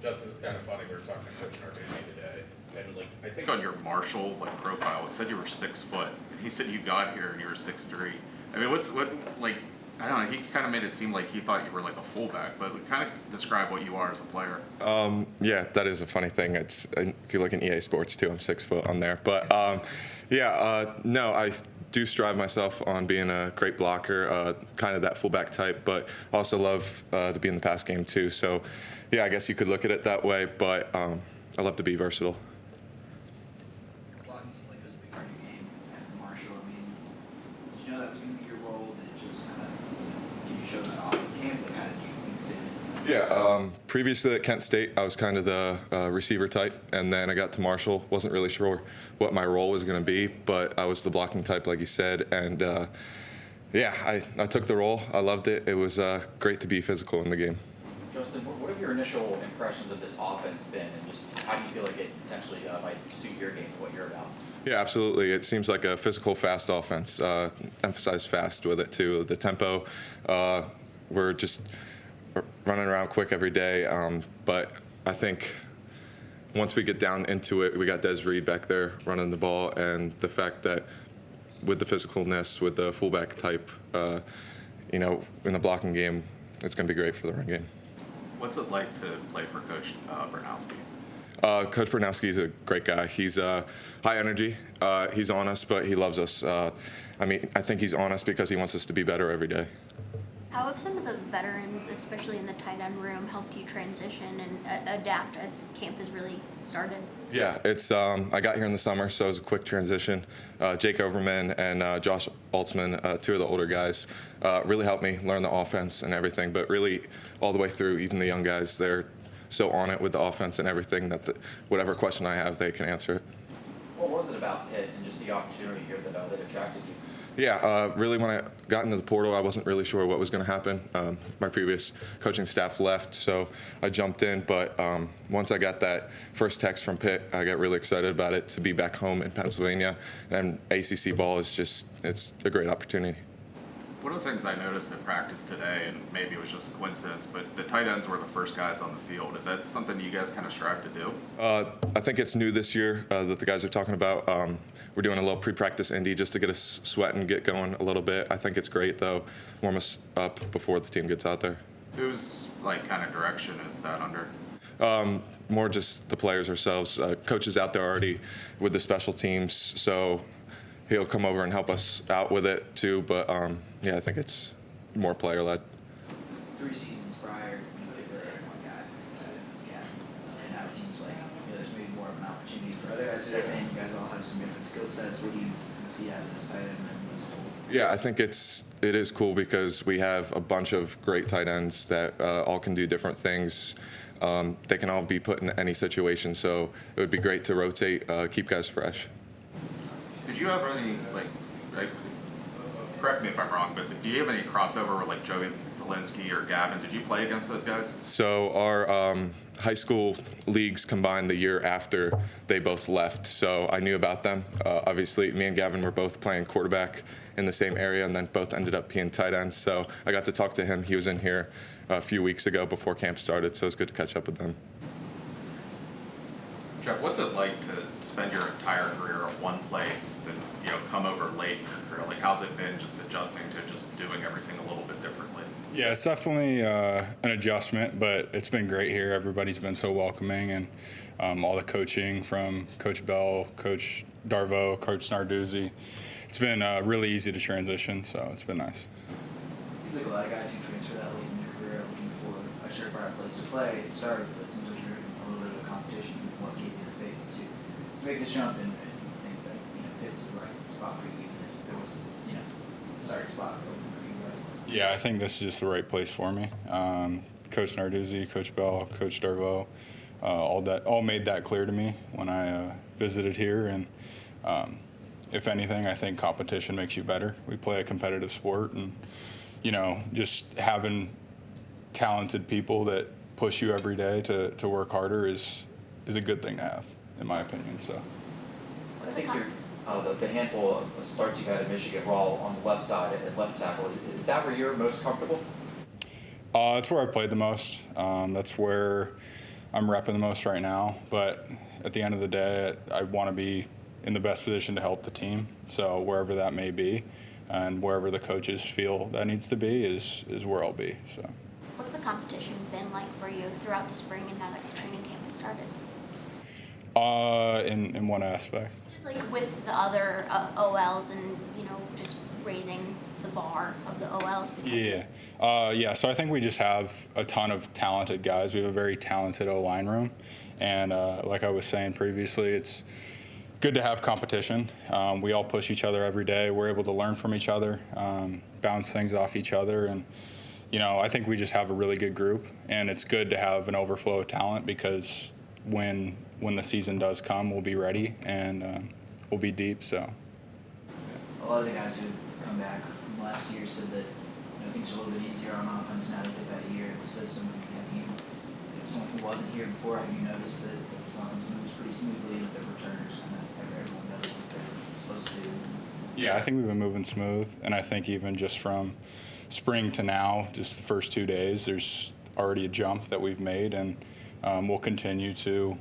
Justin, it's kind of funny. We were talking to Coach Narduzzi today, and I think on your Marshall profile, it said you were 6 foot, and he said you got here and you were 6'3". I mean, I don't know. He kind of made it seem like he thought you were like a fullback, but kind of describe what you are as a player. Yeah, that is a funny thing. It's if you look in EA Sports too, I'm 6 foot on there. But no, I do strive myself on being a great blocker, kind of that fullback type, but also love to be in the pass game too. So, yeah, I guess you could look at it that way, but I love to be versatile. Blocking seemed like it was a big part of your game at Marshall. I mean, did you know that was going to be your role? Did you show that off in camp? How did you fit in? Yeah, previously at Kent State, I was kind of the receiver type, and then I got to Marshall. Wasn't really sure what my role was going to be, but I was the blocking type, like you said, and I took the role. I loved it. It was great to be physical in the game. Justin, what have your initial impressions of this offense been, and just how do you feel like it potentially might suit your game and what you're about? Yeah, absolutely. It seems like a physical, fast offense. Emphasize fast with it too. The tempo, we're just running around quick every day. But I think once we get down into it, we got Des Reed back there running the ball, and the fact that with the physicalness, with the fullback type, in the blocking game, it's going to be great for the run game. What's it like to play for Coach Bernowski? Coach Bernowski is a great guy. He's high energy. He's on us, but he loves us. I think he's on us because he wants us to be better every day. How have some of the veterans, especially in the tight end room, helped you transition and adapt as camp has really started? Yeah, it's I got here in the summer, so it was a quick transition. Jake Overman and Josh Altsman, two of the older guys, really helped me learn the offense and everything, but really all the way through, even the young guys, they're so on it with the offense and everything that whatever question I have, they can answer it. What was it about Pitt and just the opportunity here that attracted you? Yeah, really when I got into the portal, I wasn't really sure what was going to happen. My previous coaching staff left, so I jumped in. But once I got that first text from Pitt, I got really excited about it to be back home in Pennsylvania. And ACC ball is it's a great opportunity. One of the things I noticed at practice today, and maybe it was just a coincidence, but the tight ends were the first guys on the field. Is that something you guys kind of strive to do? I think it's new this year that the guys are talking about. We're doing a little pre-practice indie just to get us sweating and get going a little bit. I think it's great, though. Warm us up before the team gets out there. Whose kind of direction is that under? More just the players ourselves. Coach is out there already with the special teams, so he'll come over and help us out with it too. But I think it's more player-led. 3 seasons prior, they really had one guy that was Gavin. And now it seems like there's maybe more of an opportunity for other guys to step in. You guys all have some different skill sets. What do you see out of this tight end room as a whole? Yeah, I think it is cool because we have a bunch of great tight ends that all can do different things. They can all be put in any situation, so it would be great to rotate, keep guys fresh. Did you have any, correct me if I'm wrong, but do you have any crossover with Joey Zielinski or Gavin? Did you play against those guys? So our high school leagues combined the year after they both left, so I knew about them. Obviously, me and Gavin were both playing quarterback in the same area and then both ended up being tight ends, so I got to talk to him. He was in here a few weeks ago before camp started, so it's good to catch up with them. Jeff, what's it like to spend your entire career in one place, then come over late in your career? How's it been just adjusting to just doing everything a little bit differently? Yeah, it's definitely an adjustment, but it's been great here. Everybody's been so welcoming, and all the coaching from Coach Bell, Coach Darvo, Coach Narduzzi, it's been really easy to transition, so it's been nice. It seems like a lot of guys who transfer that late in their career are looking for a surefire place to play. It started, but it seems like you're in a little bit of a competition. What gave you the faith to make this jump and think that Pitt was the right spot for you, even if there was a starting spot open for you? Right? Yeah, I think this is just the right place for me. Coach Narduzzi, Coach Bell, Coach Darvo, all made that clear to me when I visited here. And if anything, I think competition makes you better. We play a competitive sport, and just having talented people that push you every day to work harder is a good thing to have, in my opinion. So I think the handful of starts you've had at Michigan were all on the left side at left tackle. Is that where you're most comfortable? That's where I've played the most. That's where I'm repping the most right now, but at the end of the day, I want to be in the best position to help the team. So wherever that may be, and wherever the coaches feel that needs to be is where I'll be. So. What's the competition been like for you throughout the spring and now that the training camp has started? In one aspect. Just like with the other OLs and, just raising the bar of the OLs. Yeah. So I think we just have a ton of talented guys. We have a very talented O-line room. And like I was saying previously, it's good to have competition. We all push each other every day. We're able to learn from each other, bounce things off each other. And, I think we just have a really good group. And it's good to have an overflow of talent because when the season does come, we'll be ready and we'll be deep. So. A lot of the guys who come back from last year said that things are a little bit easier on offense now that they've got a year in the system. Have you, someone who wasn't here before, have you noticed that this offense moves pretty smoothly and that the returners kind of everyone knows what they're supposed to do? Yeah, I think we've been moving smooth, and I think even just from spring to now, just the first 2 days, there's already a jump that we've made, and we'll continue to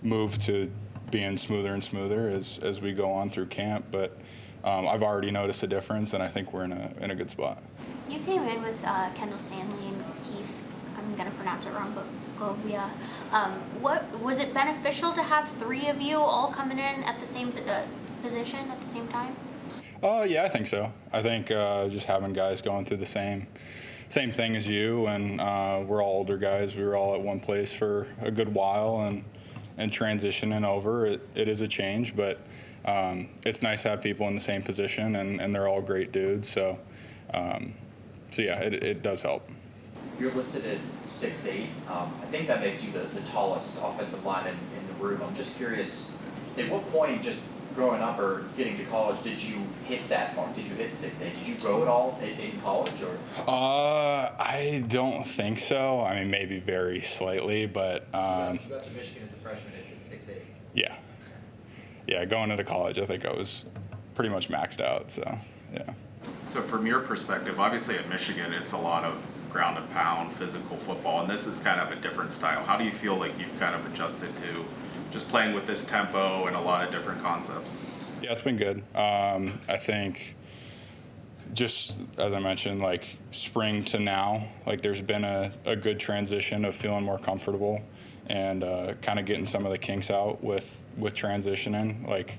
move to being smoother and smoother as we go on through camp. But I've already noticed a difference, and I think we're in a good spot. You came in with Kendall Stanley and Keith. I'm gonna pronounce it wrong, but Govia. What was it beneficial to have three of you all coming in at the same position at the same time? Yeah, I think so. I think just having guys going through the same thing as you, and we're all older guys. We were all at one place for a good while, and transitioning over, it is a change, but it's nice to have people in the same position, and they're all great dudes. So yeah, it does help. You're listed at 6'8". I think that makes you the tallest offensive lineman in the room. I'm just curious, at what point, just growing up or getting to college, did you hit that mark? Did you hit 6'8"? Did you grow at all in college, or? I don't think so. I mean, maybe very slightly, but. You got to Michigan as a freshman at 6'8". Yeah, going into college, I think I was pretty much maxed out. So yeah. So from your perspective, obviously at Michigan, it's a lot of ground and pound, physical football, and this is kind of a different style. How do you feel like you've kind of adjusted to just playing with this tempo and a lot of different concepts? Yeah, it's been good. I think just as I mentioned, like spring to now, like there's been a good transition of feeling more comfortable and kind of getting some of the kinks out with transitioning. Like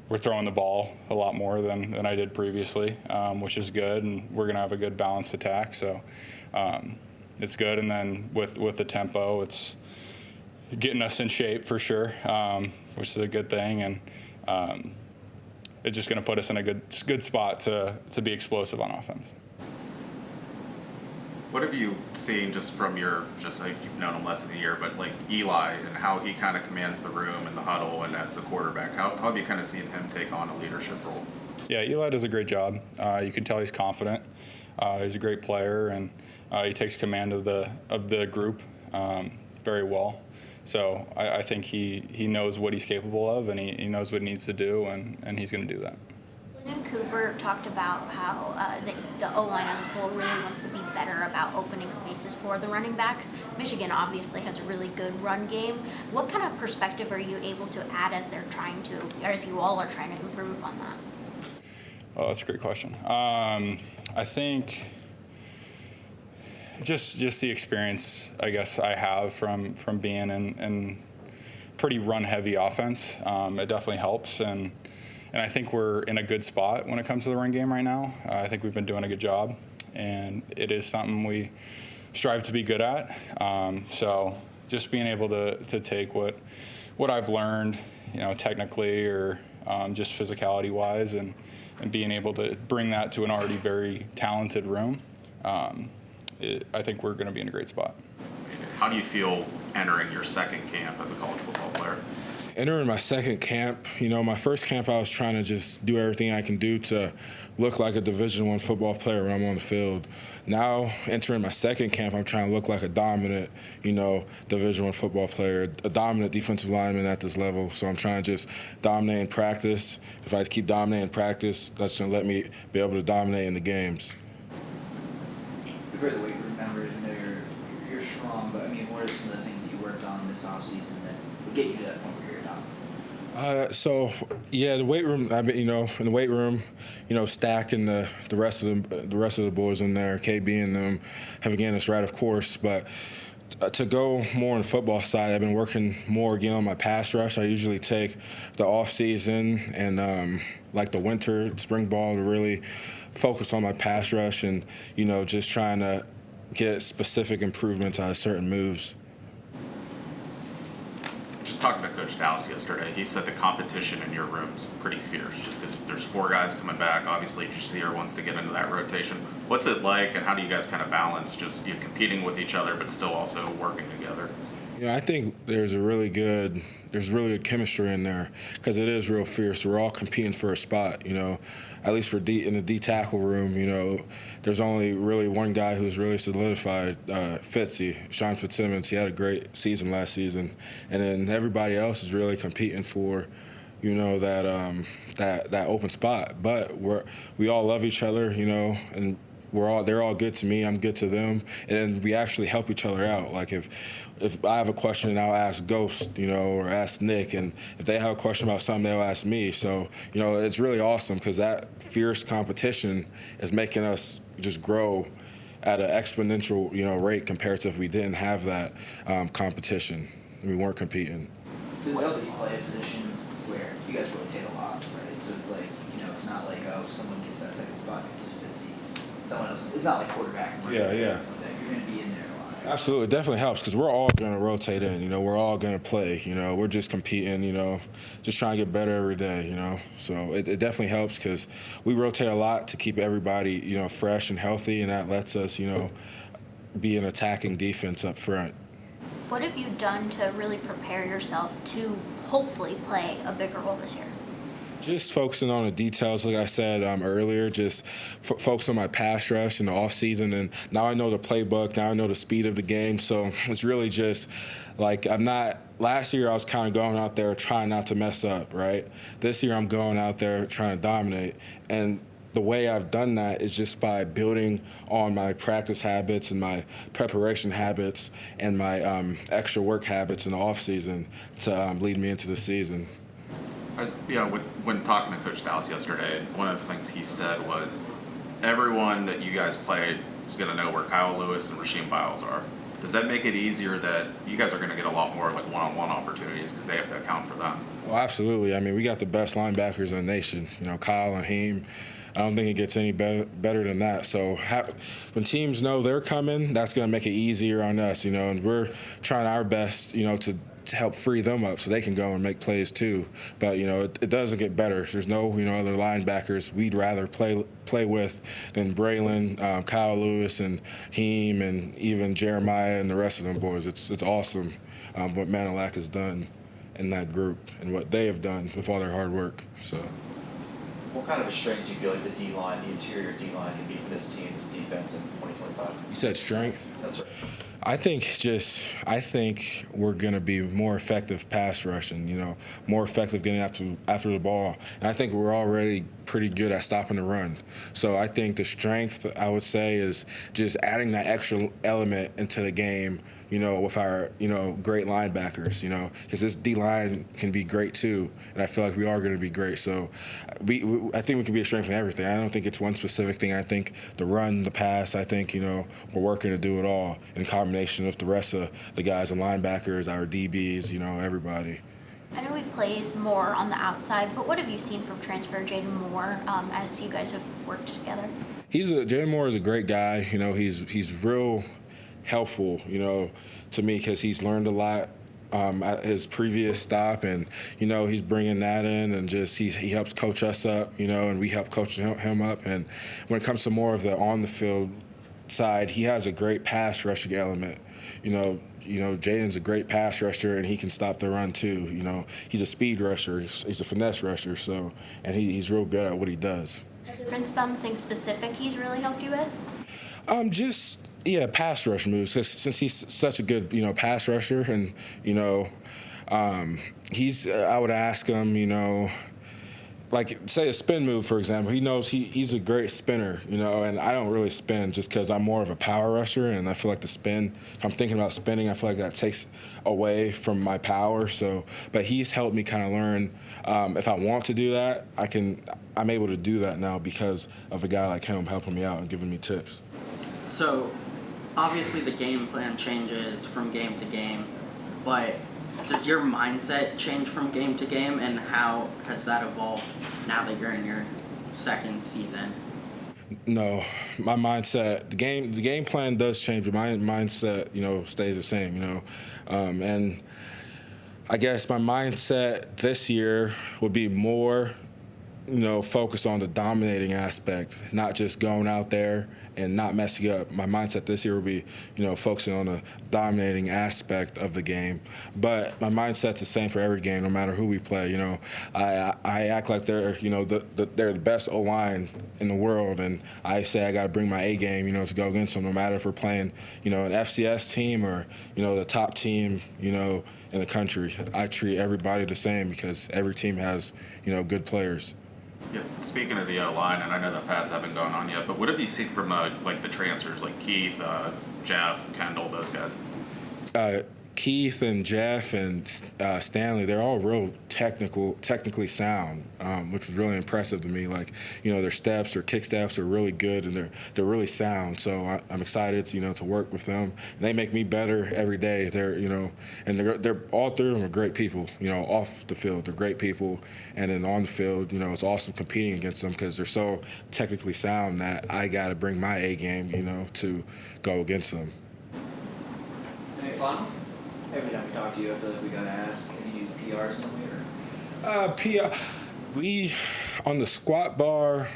we're throwing the ball a lot more than I did previously, which is good, and we're gonna have a good balanced attack. So it's good. And then with the tempo, it's getting us in shape for sure, which is a good thing, and it's just going to put us in a good spot to be explosive on offense. What have you seen just from just like you've known him less than a year, but like Eli and how he kind of commands the room and the huddle and as the quarterback? How have you kind of seen him take on a leadership role? Yeah, Eli does a great job. You can tell he's confident. He's a great player, and he takes command of the group very well. So I think he knows what he's capable of, and he knows what he needs to do, and he's going to do that. Lyndon Cooper talked about how the O-line as a whole really wants to be better about opening spaces for the running backs. Michigan obviously has a really good run game. What kind of perspective are you able to add as you all are trying to improve upon that? Oh, that's a great question. I think just the experience, I guess, I have from being in pretty run-heavy offense, it definitely helps, and I think we're in a good spot when it comes to the run game right now. I think we've been doing a good job, and it is something we strive to be good at. So just being able to take what I've learned, technically or just physicality-wise, and being able to bring that to an already very talented room, I think we're going to be in a great spot. How do you feel entering your second camp as a college football player? Entering my second camp, my first camp I was trying to just do everything I can do to look like a Division I football player when I'm on the field. Now, entering my second camp, I'm trying to look like a dominant, Division I football player, a dominant defensive lineman at this level. So I'm trying to just dominate in practice. If I keep dominating in practice, that's going to let me be able to dominate in the games. For the weight room members, you're strong, but I mean, what are some of the things that you worked on this offseason that would get you to that point where you're done? So yeah, the weight room. I mean, in the weight room, Stack and the rest of the boys in there, KB and them, have again it's right, of course. But to go more on the football side, I've been working more again on my pass rush. I usually take the off season and like the winter, spring ball to really focus on my pass rush and just trying to get specific improvements out of certain moves. Just talking to Coach Dallas yesterday, he said the competition in your room's pretty fierce just because there's 4 guys coming back. Obviously, Jasir wants to get into that rotation. What's it like, and how do you guys kind of balance just competing with each other but still also working together? I think there's really good chemistry in there because it is real fierce. We're all competing for a spot, At least in the D tackle room, there's only really one guy who's really solidified, Sean Fitzsimmons. He had a great season last season, and then everybody else is really competing for, that open spot. But we all love each other, and they're all good to me, I'm good to them, and we actually help each other out. Like if I have a question, I'll ask Ghost, or ask Nick, and if they have a question about something, they'll ask me. So, it's really awesome because that fierce competition is making us just grow at an exponential, rate compared to if we didn't have that competition and we weren't competing. Does it help that you play a position where you guys rotate a lot, right? So it's like, it's not like, if someone gets that second spot, it just fits someone else. It's not like quarterback. Yeah. You're going to be in there a lot. Absolutely, it definitely helps because we're all going to rotate in. We're all going to play. We're just competing. Just trying to get better every day. So it definitely helps because we rotate a lot to keep everybody fresh and healthy, and that lets us be an attacking defense up front. What have you done to really prepare yourself to hopefully play a bigger role this year? Just focusing on the details, like I said earlier, just focus on my pass rush in the offseason. And now I know the playbook, now I know the speed of the game. So it's really just like last year I was kind of going out there trying not to mess up, right? This year I'm going out there trying to dominate. And the way I've done that is just by building on my practice habits and my preparation habits and my extra work habits in the offseason to lead me into the season. When talking to Coach Dallas yesterday, one of the things he said was everyone that you guys played is going to know where Kyle Lewis and Rasheem Biles are. Does that make it easier that you guys are going to get a lot more like one-on-one opportunities because they have to account for them? Well, absolutely. I mean, we got the best linebackers in the nation. Kyle and Heem. I don't think it gets any better than that. So when teams know they're coming, that's going to make it easier on us, and we're trying our best, to help free them up so they can go and make plays too. But, it doesn't get better. There's no, other linebackers we'd rather play with than Braylon, Kyle Lewis, and Heem, and even Jeremiah and the rest of them boys. It's awesome what Manilak has done in that group and what they have done with all their hard work. So. What kind of a strength do you feel like the D-line, the interior D-line can be for this team, this defense in 2025? You said strength? That's right. I think we're going to be more effective pass rushing, more effective getting after the ball. And I think we're already pretty good at stopping the run. So I think the strength, I would say, is just adding that extra element into the game, with our, great linebackers, because this D-line can be great too. And I feel like we are going to be great. So I think we can be a strength in everything. I don't think it's one specific thing. I think the run, the pass, I think, we're working to do it all in combination with the rest of the guys and linebackers, our DBs, everybody. I know he plays more on the outside, but what have you seen from transfer Jaden Moore as you guys have worked together? Jaden Moore is a great guy. He's real helpful, to me because he's learned a lot at his previous stop, and he's bringing that in, and just he helps coach us up, and we help coach him up. And when it comes to more of the on the field side, he has a great pass rushing element. Jaden's a great pass rusher, and he can stop the run too. He's a speed rusher, he's a finesse rusher, so and he's real good at what he does. Has there been something specific he's really helped you with? Pass rush moves. Since he's such a good, pass rusher, and I would ask him, like say a spin move, for example, he knows he's a great spinner, you know, and I don't really spin just because I'm more of a power rusher, and I feel like the spin, if I'm thinking about spinning, I feel like that takes away from my power. So, but he's helped me kind of learn if I want to do that, I'm able to do that now because of a guy like him helping me out and giving me tips. So, obviously the game plan changes from game to game, but does your mindset change from game to game, and how has that evolved now that you're in your second season? No, my mindset, the game plan does change, but my mindset, you know, stays the same, you know. And I guess my mindset this year would be more, you know, focused on the dominating aspect, not just going out there and not messing up. My mindset this year will be, you know, focusing on the dominating aspect of the game. But my mindset's the same for every game, no matter who we play. You know, I act like they're, you know, they're the best O-line in the world, and I say I got to bring my A game, you know, to go against them, no matter if we're playing, you know, an FCS team or, you know, the top team, you know, in the country. I treat everybody the same because every team has, you know, good players. Yeah, speaking of the line, and I know the Pats haven't gone on yet, but what have you seen from like the transfers, like Keith, Jeff, Kendall, those guys? Keith and Jeff and Stanley, they're all real technically sound, which was really impressive to me. Like, you know, their steps, their kick steps are really good, and they're really sound. So I'm excited, you know, to work with them. And they make me better every day. They're, you know, and they're all three of them are great people. You know, off the field, they're great people, and then on the field, you know, it's awesome competing against them because they're so technically sound that I got to bring my A game, you know, to go against them. Any final? Every time we talk to you, I feel like we gotta ask, any new PRs in the mirror? PR, we on the squat bar.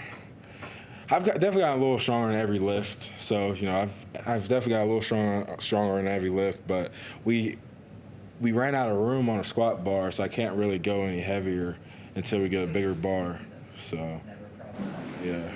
Definitely got a little stronger in every lift. So you know, I've definitely got a little stronger in every lift. But we ran out of room on a squat bar, so I can't really go any heavier until we get a bigger bar. So Never a problem. yeah.